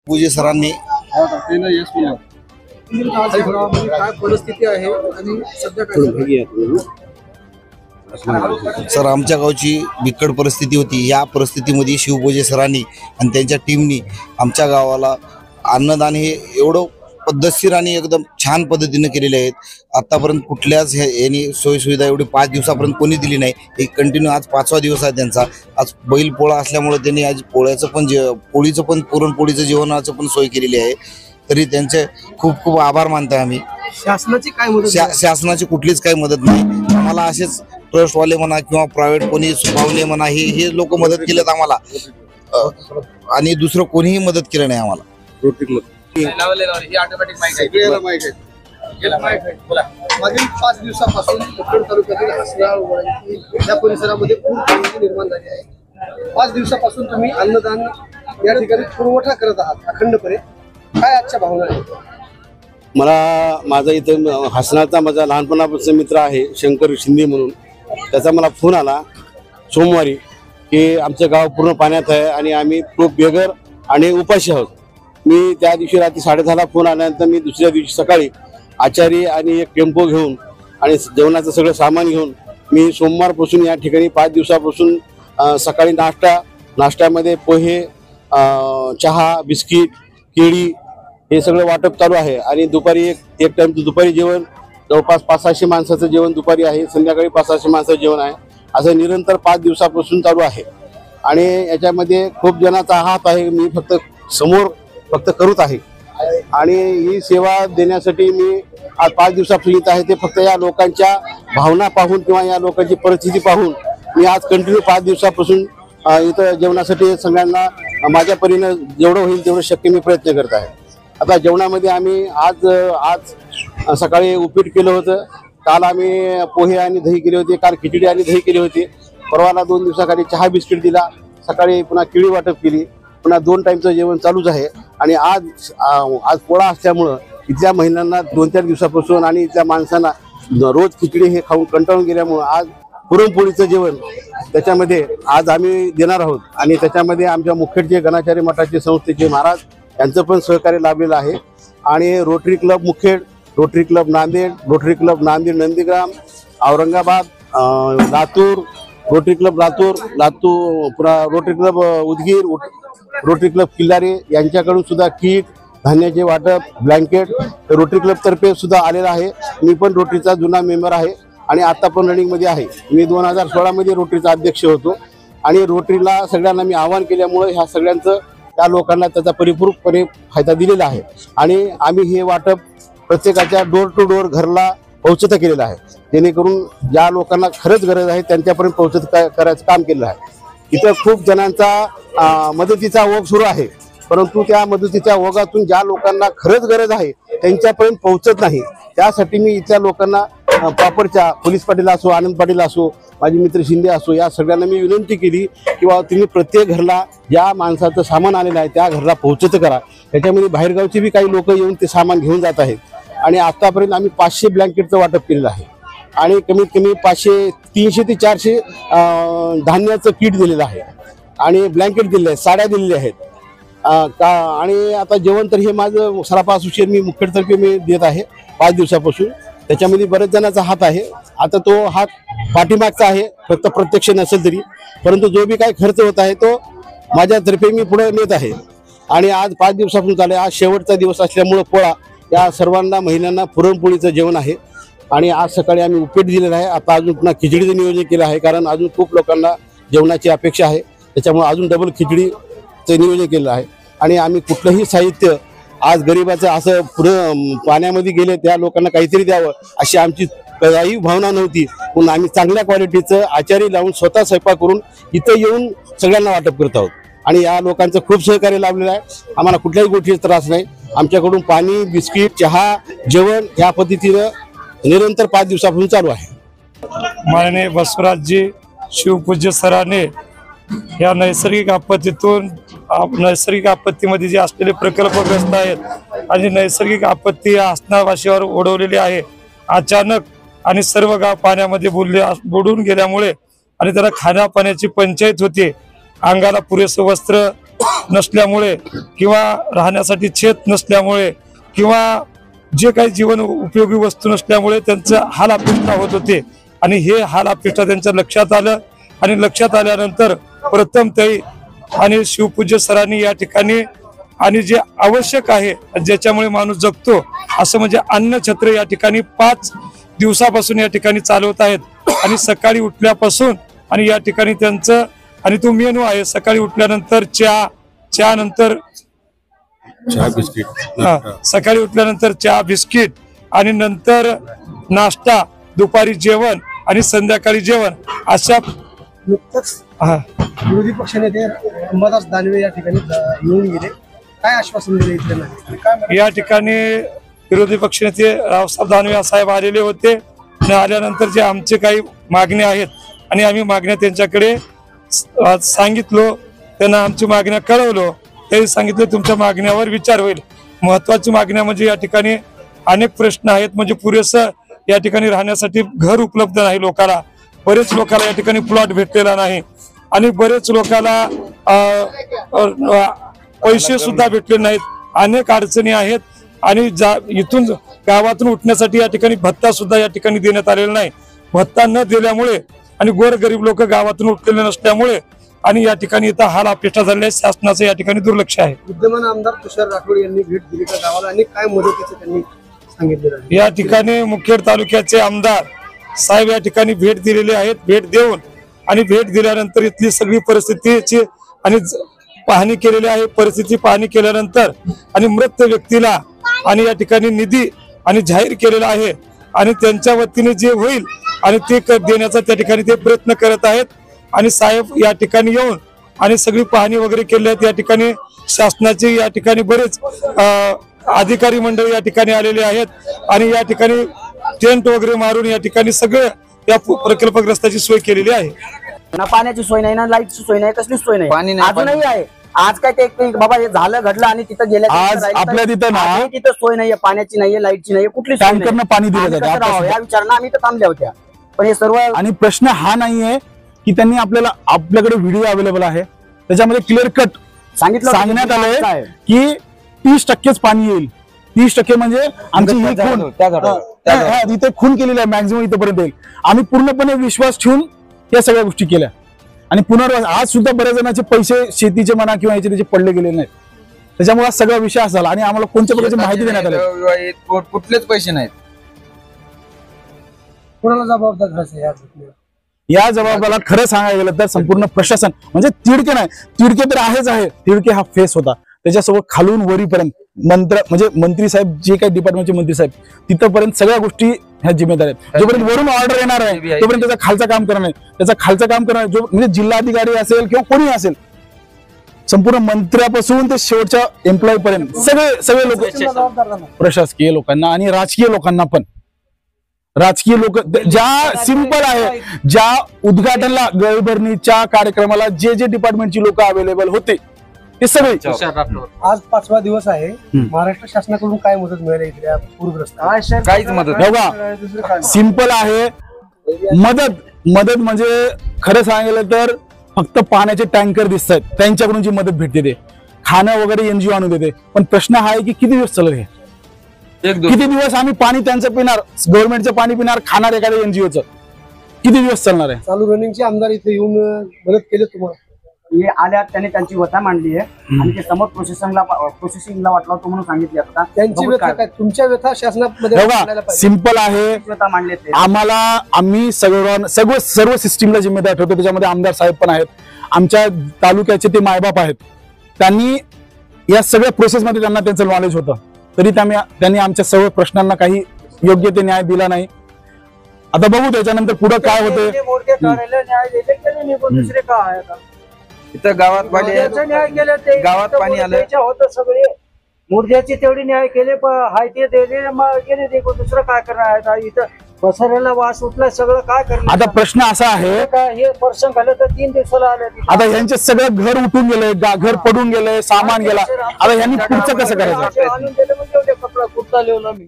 पूजे सरांनी काय परिस्थिती आहे आणि सध्या काय सर आमच्या गावची बिकट परिस्थिती होती। या परिस्थितीमध्ये शिवपूजे सरांनी आणि त्यांच्या टीमनी आमच्या गावाला अन्नदान हे एवढं पद्धतशीर आणि एकदम छान पद्धतीने केलेले आहेत। आतापर्यंत कुठल्याच यांनी सोयीसुविधा एवढी 5 दिवसापर्यंत कोणी दिली नाही। हे कंटिन्यू आज 5वा दिवस आहे त्यांचा। आज बैल पोळा असल्यामुळे त्यांनी आज पोळ्याचं पण पोळीचं पण पुरणपोळीचं जेवणाचं पण सोय केलेली आहे। तरी त्यांचे खूप खूप आभार मानतो आम्ही। शासनाची काय मदत शासनाची कुठलीच काही मदत नाही आम्हाला। असेच ट्रस्टवाले म्हणा किंवा प्रायव्हेट कोणी पाहुणे म्हणा हे लोक मदत केलेत आम्हाला आणि दुसरं कोणीही मदत केलं नाही आम्हाला। मागील 5 दिवसापासून कोकण तालुक्यातील हसनाळ वळंकी या परिसरामध्ये पूर परिस्थिती निर्माण झाली आहे। 5 दिवसापासून तुम्ही अन्नदान या ठिकाणी पुरवठा करत आहात अखंडपणे, काय आजच्या भावना आहेत? मला माझा इथं हसनाचा माझा लहानपणापासून मित्र आहे शंकर शिंदे म्हणून, त्याचा मला फोन आला सोमवारी की आमचं गाव पूर्ण पाण्यात आहे आणि आम्ही खूप बेघर आणि उपाशी आहोत। मी त्या दिवशी रात्री 10:30ला फोन आल्यानंतर मी दुसऱ्या दिवशी सकाळी आचारी आणि एक टेम्पो घेऊन आणि जेवणाचं सगळं सामान घेऊन मी सोमवारपासून या ठिकाणी 5 दिवसापासून सकाळी नाश्त्यामध्ये पोहे, चहा, बिस्किट, केळी हे सगळं वाटप चालू आहे आणि दुपारी एक टाइमचं दुपारी जेवण जवळपास 500-600 माणसाचं जेवण दुपारी आहे, संध्याकाळी 500-600 माणसाचं जेवण आहे। असं निरंतर 5 दिवसापासून चालू आहे आणि याच्यामध्ये खूप जणांचा हात आहे। मी फक्त करत आहे आणि ही सेवा देण्यासाठी मी आज 5 दिवसापासून येत आहे। ते फक्त या लोकांच्या भावना पाहून किंवा या लोकांची परिस्थिती पाहून मी आज कंटिन्यू 5 दिवसापासून इथं जेवणासाठी सगळ्यांना माझ्या परीने जेवढं होईल तेवढं शक्य मी प्रयत्न करत आहे। आता जेवणामध्ये आम्ही आज सकाळी उपीट केलं होतं, काल आम्ही पोहे आणि दही केले होते, काल खिचडी आणि दही केली होती, परवाला 2 दिवसाखाली चहा बिस्किट दिला, सकाळी पुन्हा केळी वाटप केली, पुन्हा 2 टाईमचं जेवण चालूच आहे। आणि आज पोळा असल्यामुळं इथल्या महिलांना 2-4 दिवसापासून आणि इथल्या माणसांना रोज खिचडी हे खाऊन कंटाळून गेल्यामुळं आज पुरणपोळीचं जेवण त्याच्यामध्ये आज आम्ही देणार आहोत आणि त्याच्यामध्ये आमच्या मुखेडचे गणाचार्य मठाचे संस्थेचे महाराज यांचं पण सहकार्य लाभलेलं आहे आणि Rotary club Mukhed, Rotary club Nanded, Rotary club Nanded Nandigram, Aurangabad, Latur, Rotary club Latur, पुन्हा Rotary club Udgir, Rotary club Killari यांच्याकडून सुद्धा किट, धान्याचे वाटप, ब्लँकेट रोटरी क्लब तर्फे सुद्धा आलेला आहे। मी पण रोटरीचा जुना मेंबर आहे आणि आता पण रनिंगमध्ये आहे। मी 2016 मध्ये रोटरीचा अध्यक्ष होतो आणि रोटरीला सगळ्यांना मी आवाहन केल्यामुळे ह्या सगळ्यांचं त्या लोकांना त्याचा परिपूर्णपणे फायदा दिलेला आहे आणि आम्ही हे वाटप प्रत्येकाच्या डोर टू डोर घरला पोहोचत केलेलं आहे, जेणेकरून ज्या लोकांना खरंच गरज आहे त्यांच्यापर्यंत पोहोचत करायचं काम केलेलं आहे। इथं खूप जणांचा मदतीचा ओघ सुरू आहे, परंतु त्या मदतीच्या ओघातून ज्या लोकांना खरंच गरज आहे त्यांच्यापर्यंत पोहोचत नाही। त्यासाठी मी इथल्या लोकांना प्रॉपरच्या पोलीस पाटील असो, आनंद पाटील असो, माझे मित्र शिंदे असो, या सगळ्यांना मी विनंती केली की बाबा तुम्ही प्रत्येक घरला ज्या माणसाचं सामान आलेलं आहे त्या घरला पोहोचत करा। त्याच्यामध्ये बाहेरगावचे बी काही लोक येऊन ते सामान घेऊन जात आहेत आणि आतापर्यंत आम्ही 500 ब्लँकेटचं वाटप केलेलं आहे आणि कमीत कमी 300 ते 400 धान्याचं किट दिलेलं आहे आणि ब्लँकेट दिलेले आहेत, साड्या दिलेल्या आहेत आणि आता जेवण तर हे माझं सराफा असोसिएशन मी मुख्यतर्फे मी देत आहे 5 दिवसापासून। त्याच्यामध्ये बऱ्याच जणांचा हात आहे, आता तो हात पाठीमागचा आहे, फक्त प्रत्यक्ष नसेल तरी, परंतु जो बी काही खर्च होत आहे तो माझ्यातर्फे मी पुढे नेत आहे आणि आज 5 दिवसापासून चालू आहे। आज शेवटचा दिवस असल्यामुळं पोळा या सर्वांना महिलांना पुरणपोळीचं जेवण आहे आणि आज सकाळी आम्ही उपीट दिलेलं आहे। आता अजून पुन्हा खिचडीचं नियोजन केलं आहे, कारण अजून खूप लोकांना जेवणाची अपेक्षा आहे, त्याच्यामुळे अजून डबल खिचडीचं नियोजन केलं आहे आणि आम्ही कुठलंही साहित्य आज गरिबाचं असं पुढं पाण्यामध्ये गेले त्या लोकांना काहीतरी द्यावं अशी आमची काही भावना नव्हती, म्हणून आम्ही चांगल्या क्वालिटीचं आचारी लावून स्वतः स्वयंपाक करून इथं येऊन सगळ्यांना वाटप करत आहोत आणि या लोकांचं खूप सहकार्य लाभलेलं आहे। आम्हाला कुठल्याही गोष्टीचा त्रास नाही, आमच्याकडून पाणी, बिस्किट, चहा, जेवण या पद्धतीनं निरंतर 5 दिवसापासून चालू आहे। माननीय बसवराजजी शिवपूज्य सराने या नैसर्गिक आपत्तीमध्ये जे असलेले प्रकल्पग्रस्त आहेत आणि नैसर्गिक आपत्ती या हसनाळवासीवर ओढवलेली आहे अचानक आणि सर्व गाव पाण्यामध्ये बुडून गेल्यामुळे आणि त्याला खाण्यापाण्याची पंचायत होती। अंगाला पुरेसं वस्त्र, नसल्यामुळे किंवा राहण्यासाठी शेत नसल्यामुळे किंवा जे काही जीवन उपयोगी वस्तू नसल्यामुळे त्यांचं हाल अपेष्टा होत होते आणि हे हाल अपेष्टा त्यांच्या लक्षात आलं आणि लक्षात आल्यानंतर प्रथम ते आणि शिवपूज्य सरांनी या ठिकाणी आणि जे आवश्यक आहे ज्याच्यामुळे माणूस जगतो असं म्हणजे अन्नछत्र या ठिकाणी 5 दिवसापासून या ठिकाणी चालवत आहेत आणि सकाळी उठल्यापासून आणि या ठिकाणी त्यांचं आणि तो मेनू आहे सकाळी उठल्यानंतर चहा नंतर सकाळी उठल्यानंतर चहा बिस्किट आणि नंतर नाश्ता दुपारी जेवण आणि संध्याकाळी जेवण अशा नुकतंच विरोधी पक्षनेते अंबादास दानवे या ठिकाणी येऊन गेले, काय आश्वासन दिले इथल्या या ठिकाणी विरोधी पक्षनेते रावसाहेब दानवे साहेब आलेले होते आणि आल्यानंतर जे आमचे काही मागण्या आहेत आणि आम्ही मागण्या त्यांच्याकडे सांगितलो, त्यांना आमची मागण्या कळवलो. त्यांनी सांगितलं तुमच्या मागण्यावर विचार होईल. महत्वाची मागण्या म्हणजे या ठिकाणी अनेक प्रश्न आहेत, म्हणजे पुरेसं या ठिकाणी राहण्यासाठी घर उपलब्ध नाही लोकांना, बरेच लोकांना या ठिकाणी प्लॉट भेटलेला नाही आणि बरेच लोकांना पैसे सुद्धा भेटले नाहीत. अनेक अडचणी आहेत आणि इथून गावातून उठण्यासाठी या ठिकाणी भत्ता सुद्धा या ठिकाणी देण्यात आलेला नाही. भत्ता न दिल्यामुळे आणि गोरगरीब लोक गावातून उठलेले नसल्यामुळे आणि या ठिकाणी इथं हाल अपेष्टा झालेल्या शासनाचं या ठिकाणी दुर्लक्ष आहे. विद्यमान आमदार तुषार राठोड यांनी भेट दिली त्या गावाला आणि काय मदतीचं त्यांनी सांगितलेलं आहे? या ठिकाणी मुखेड तालुक्याचे आमदार साहेब या ठिकाणी भेट दिलेले आहेत. भेट देऊन आणि भेट दिल्यानंतर इथली सगळी परिस्थितीची आणि पाहणी केलेली आहे. परिस्थिती पाहणी केल्यानंतर आणि मृत व्यक्तीला आणि या ठिकाणी निधी आणि जाहीर केलेला आहे आणि त्यांच्या वतीने जे होईल आणि ते देण्याचा त्या ठिकाणी ते प्रयत्न करत आहेत. आणि साहेब या ठिकाणी येऊन आणि सगळी पाहणी वगैरे केली आहेत. या ठिकाणी शासनाचे या ठिकाणी बरेच अधिकारी मंडळी या ठिकाणी आलेले आहेत आणि या ठिकाणी टेंट वगैरे मारून या ठिकाणी सगळं या प्रकल्पग्रस्ताची सोय केलेली आहे. ना पाण्याची सोय नाही, ना लाईटची सोय नाही, कसलीच सोय नाही, अजूनही आहे. आज काय ते बाबा हे झालं घडलं आणि तिथं गेल्या आज आपल्या तिथं ना तिथं सोय नाहीये, पाण्याची नाहीये, लाईटची नाहीये, कुठली टँकरनं पाणी दिलं जातं या विचारानं आम्ही तर थांबल्या होत्या. पण हे सर्व आणि प्रश्न हा नाहीये की त्यांनी आपल्याकडे व्हिडिओ अवेलेबल आहे त्याच्यामध्ये क्लिअर कट सांगण्यात आलंय की 30% पाणी येईल. 30% म्हणजे आमची ही खून इथे खून केलेली आहे, मॅक्झिमम इथपर्यंत येईल. आम्ही पूर्णपणे विश्वास ठेवून या सगळ्या गोष्टी केल्या आणि पुनर्वास आज सुद्धा बऱ्याच जणांचे पैसे शेतीचे म्हणा किंवा याचे त्याचे पडले गेले नाहीत. त्याच्यामुळे हा सगळा विषय झाला आणि आम्हाला कोणत्या प्रकारची माहिती देण्यात आली, कुठलेच पैसे नाहीत. कोणाला जबाबदार धरायचं या जबाबाला खरं सांगायला गेलं तर संपूर्ण प्रशासन म्हणजे तिडके नाही, तिडके तर आहेच आहे. तिडके हा फेस होता, त्याच्यासोबत खालून वरीपर्यंत म्हणजे मंत्री साहेब जे काही डिपार्टमेंटचे मंत्री साहेब तिथपर्यंत सगळ्या गोष्टी ह्या जिम्मेदार आहेत. जोपर्यंत वरून ऑर्डर येणार आहे तोपर्यंत त्याचा खालचं काम करणं आहे, त्याचा खालचं काम करणं जो म्हणजे जिल्हाधिकारी असेल किंवा कोणी असेल, संपूर्ण मंत्र्यापासून ते शेवटच्या एम्प्लॉई पर्यंत सगळे लोक, प्रशासकीय लोकांना आणि राजकीय लोकांना पण. राजकीय लोक ज्या सिंपल आहे, ज्या उद्घाटनला गळभरणीच्या कार्यक्रमाला जे जे डिपार्टमेंटची लोक अवेलेबल होते ते सगळे. आज 5वा दिवस आहे, महाराष्ट्र शासनाकडून काय मदत मिळाली इथल्या पूरग्रस्त? काहीच मदत बघा सिंपल आहे. मदत म्हणजे खरं सांगायला तर फक्त पाण्याचे टँकर दिसत आहेत, त्यांच्याकडून जी मदत भेटते ते खाणं वगैरे एनजीओ आणून देते. पण प्रश्न हा आहे की किती दिवस चालेल हे, किती दिवस आम्ही पाणी त्यांचं पिणार, गव्हर्नमेंटचं पाणी पिणार, खाणार एखाद्या एनजीओचं, किती दिवस चालणार आहे? चालू रनिंगचे आमदार इथे येऊन मदत केली तुम्हाला? हे आल्या त्यांनी त्यांची व्यथा मांडली आहे आणि ते समोर प्रोसेसिंगला वाटला होतो म्हणून सांगितले. आता त्यांची व्यथा काय, तुमच्या व्यथा शासनामध्ये सिंपल आहे. व्यथा मांडले आम्ही सर्व सिस्टीमला जिम्मेदार ठेवतो, त्याच्यामध्ये आमदार साहेब पण आहेत, आमच्या तालुक्याचे ते मायबाप आहेत. त्यांनी या सगळ्या प्रोसेसमध्ये त्यांना त्यांचं नॉलेज होतं, तरी त्यांनी आमच्या सर्व प्रश्नांना काही योग्य ते न्याय दिला नाही. आता बघू त्याच्यानंतर पुढे काय होते. इथं गावात पाणी आलं, सगळे मुर्द्याची तेवढी न्याय केले, हाय ते गेले ते दुसरं काय करणार? इथं पसऱ्याला वास उठला, सगळं काय करणार? आता प्रश्न असा आहे, हे पर्सन झालं तर 3 दिवसाला आले. आता यांचे सगळं घर उठून गेले, घर पडून गेले, सामान गेला. आता यांनी पुढचं कसं करायचं? आणून दिलं म्हणजे कपडा कुर्ता लिहिला मी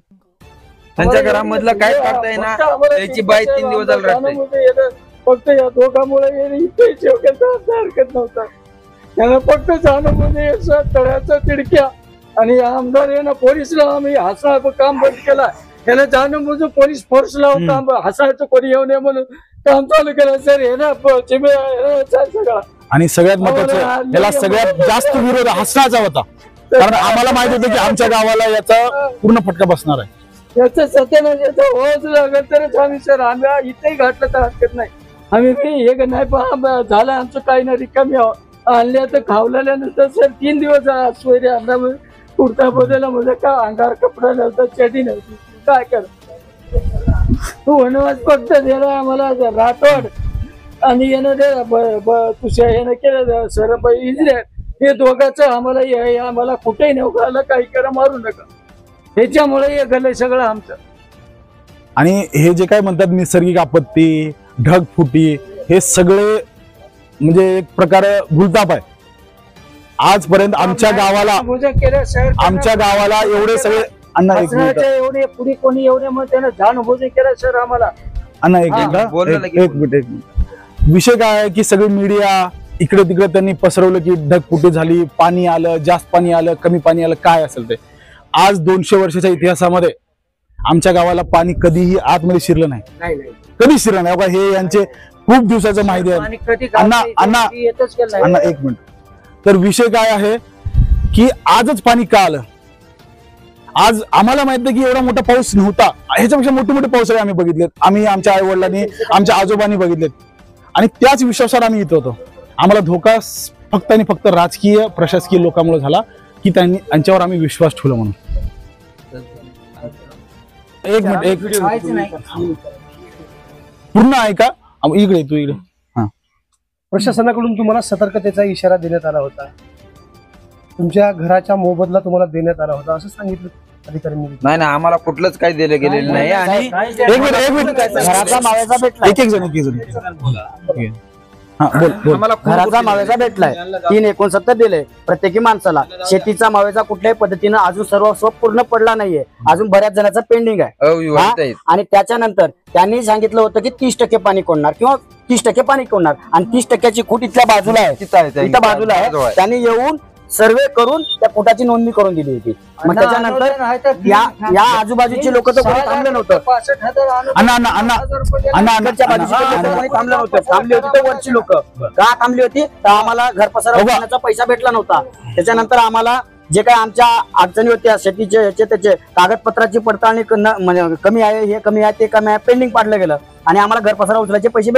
त्यांच्या घरामधला काय काढता येईना, त्याची बाई 3 दिवस झाला राहते. फक्त या दोघांमुळे हरकत नव्हता. त्याला फक्त जाणं म्हणजे तळ्याचा तिडक्या आणि आमदार आहे ना पोलीसला आम्ही हसायचं काम बंद केला. त्याला जाणं म्हणजे पोलीस फोर्स लावून काम हसायचं कोणी येऊ नये म्हणून काम चालू केलं. सर हे ना सगळा आणि सगळ्यात महत्वाचं याला सगळ्यात जास्त विरोध हसनाचा होता, कारण आम्हाला माहित होतं की आमच्या गावाला याचा पूर्ण फटका बसणार आहे. याचं सत्यानाश होत लागेल तरच आम्ही सर आम्ही इथेही घातलं तर हरकत नाही. आम्ही हे नाही पण झालं आमचं काही नाही रिकामी आणल्या तर खावल्यानंतर सर 3 दिवस सोयरे आणला कुर्ता बदलला म्हणजे का अंगावर कपडा नव्हता चटी नव्हती काय कर तू वनवास फक्त दिला आम्हाला राठोड आणि यानं तुझ्या यानं केलं सर इजरायल हे दोघांचं आम्हाला कुठेही नव्हतं काही करा मारू नका ह्याच्यामुळे हे गलं सगळं आमचं. आणि हे जे काय म्हणतात नैसर्गिक आपत्ती ढगफुटी हे सगळे म्हणजे एक प्रकारे भूलताप आहे. आजपर्यंत आमच्या गावाला एवढे सगळे अण्णा एक मिनिट एवढे पुढे कोणी एवढे मग त्यानं जाण भोजन केलं सर आम्हाला. अण्णा एक मिनिट विषय काय आहे की सगळी मीडिया इकडे तिकडे त्यांनी पसरवलं की ढगफुटी झाली, पाणी आलं, जास्त पाणी आलं, कमी पाणी आलं, काय असेल ते. आज 200 वर्षाच्या इतिहासामध्ये आमच्या गावाला पाणी कधीही आतमध्ये शिरलं नाही, कधी शिरलं नाही. हे यांचे खूप दिवसाचं माहिती आहे. अण्णा एक मिनिट. तर विषय काय आहे की आजच पाणी का आलं. आज आम्हाला माहित आहे की एवढा मोठा पाऊस नव्हता, ह्याच्यापेक्षा मोठे मोठे पाऊस आम्ही बघितलेत. आम्ही आमच्या आई वडिलांनी आमच्या आजोबांनी बघितलेत आणि त्याच विश्वासावर आम्ही इथं होतो. आम्हाला धोका फक्त आणि फक्त राजकीय प्रशासकीय लोकांमुळे झाला की त्यांच्यावर आम्ही विश्वास ठेवला म्हणून. एक मिनिट पूर्ण ऐका इकडे तू इकडे. प्रशासनाकडून तुम्हाला सतर्कतेचा इशारा देण्यात आला होता, तुमच्या घराच्या मोबदला तुम्हाला देण्यात आला होता असं सांगितलं अधिकाऱ्यांनी. नाही ना आम्हाला कुठलंच काही दिलं गेलेलं नाही. आणि एक मिनिट घराचा मावेचा भेटला, एक जण घराचा मावेचा भेटलाय 369 दिले प्रत्येकी माणसाला. शेतीचा मावेचा कुठल्याही पद्धतीनं अजून सर्व पूर्ण पडला नाहीये, अजून बऱ्याच जणांचा पेंडिंग आहे. आणि त्याच्यानंतर त्यांनी सांगितलं होतं की 30% पाणी कोणणार किंवा 30% पाणी कोणणार आणि 30%ची खूट इथल्या बाजूला आहे, इथं बाजूला आहे. त्यांनी येऊन सर्वे करून त्या फुटाची नोंदणी करून दिली होती. मग त्याच्यानंतर या आजूबाजूची लोक तर कोणी थांबलं नव्हतं, थांबलं नव्हतं, थांबली होती तर वरची लोक का थांबली होती तर आम्हाला घर पसारा पैसा भेटला नव्हता. त्याच्यानंतर आम्हाला जे काही आमच्या अडचणी होत्या शेतीचे ह्याचे त्याचे कागदपत्राची पडताळणी कमी आहे, हे कमी आहे, ते कमी आहे, पेंडिंग पाडलं गेलं आणि आम्हाला घर पसारा उचलायचे पैसे